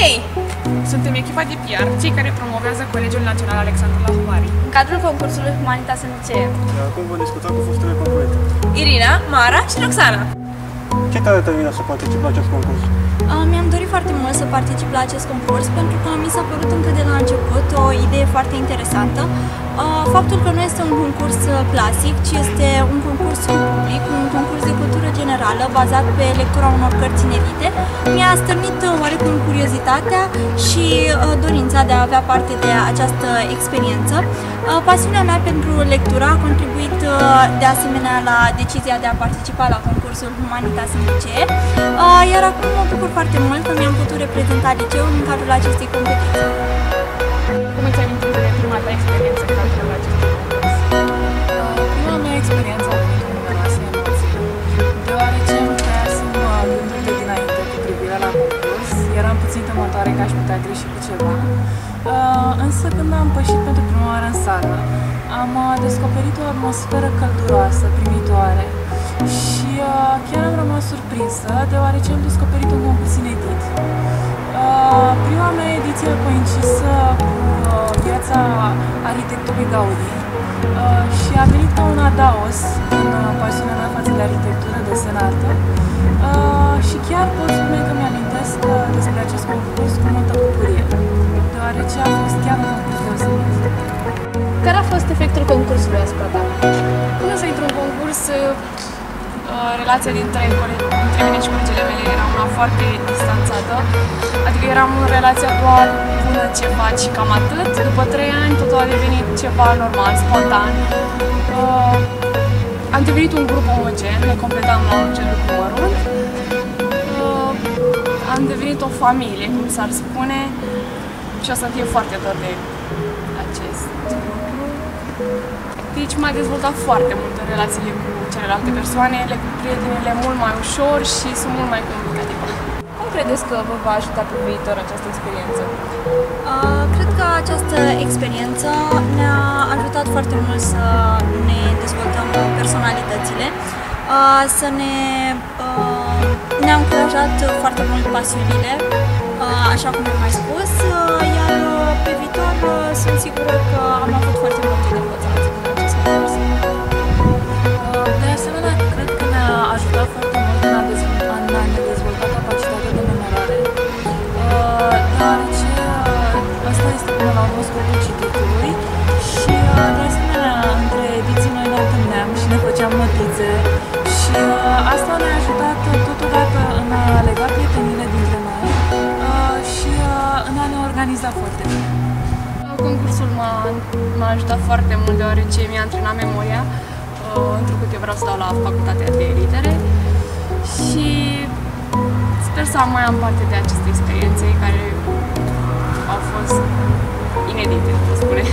Hei! Suntem echipa de PR, cei care promovează Colegiul Național Alexandru Lahovari. În cadrul concursului Humanitas NCE. Acum vom discuta cu fostele concurente. Irina, Mara și Roxana. Ce te-a determinat să participi la acest concurs? Mi-am dorit foarte mult să particip la acest concurs pentru că mi s-a părut încă de la început o idee foarte interesantă. Faptul că nu este un concurs clasic, ci este un concurs cu public, un concurs de cultură generală bazat pe lectura unor cărți inedite, mi-a stârnit oarecum curiozitatea și dorința de a avea parte de această experiență. Pasiunea mea pentru lectură a contribuit de asemenea la decizia de a participa la concursul Humanitas NCE, iar acum mă bucur foarte mult că mi-am putut reprezenta liceul în cadrul acestei competiții. Cum îți amintești de prima ta experiență în cadrul acestui concurs? Prima mea experiență a venit cu numeroase emoții, deoarece îmi creasem gânduri de dinainte cu privire la concurs. Eram puțin temătoare că aș putea greși cu ceva. Însă când am pășit pentru prima oară în sală, am descoperit o atmosferă călduroasă, primitoare și chiar am rămas surprinsă, deoarece am descoperit un concurs inedit. Prima mea ediție a coincis cu viața arhitectului Gaudi și a venit ca un adaos în pasiunea mea față de arhitectură, desen, artă și chiar pot spune că mi-amintesc despre acest concurs cu multă bucurie, deoarece a fost chiar un concurs deosebit. Care a fost efectul concursului asupra ta? Până să intru în concurs, relația dintre mine și colegele mele era una foarte distanțată. Adică eram în relația doar bună ce faci și cam atât. După 3 ani totul a devenit ceva normal, spontan. Am devenit un grup omogen, ne completam la orice lucru mărunt. Am devenit o familie, cum s-ar spune, și o să fie foarte dor de acest lucru. Deci m-a dezvoltat foarte mult în relațiile cu celelalte persoane, le cu prietenile mult mai ușor și sunt mult mai comunicativă. Cum credeți că vă va ajuta pe viitor această experiență? Cred că această experiență ne-a ajutat foarte mult să ne dezvoltăm personalitățile, să ne-a încurajat foarte mult pasiunile, așa cum am mai spus, iar pe viitor sunt sigură că am avut foarte multe de învățat din acest concurs. De asemenea, cred că ne-a ajutat foarte mult în a ne dezvolta capacitatea de memorare, deoarece asta este până la urmă scopul cititului și de asemenea între ediții noi ne întâlneam și ne făceam notițe și asta ne-a ajutat totodată în a lega prietenile dintre noi și în a ne organiza foarte bine. Concursul m-a ajutat foarte mult deoarece mi-a antrenat memoria, întrucât eu vreau să dau la facultatea de litere și sper să mai am parte de aceste experiențe care au fost inedite, să spune.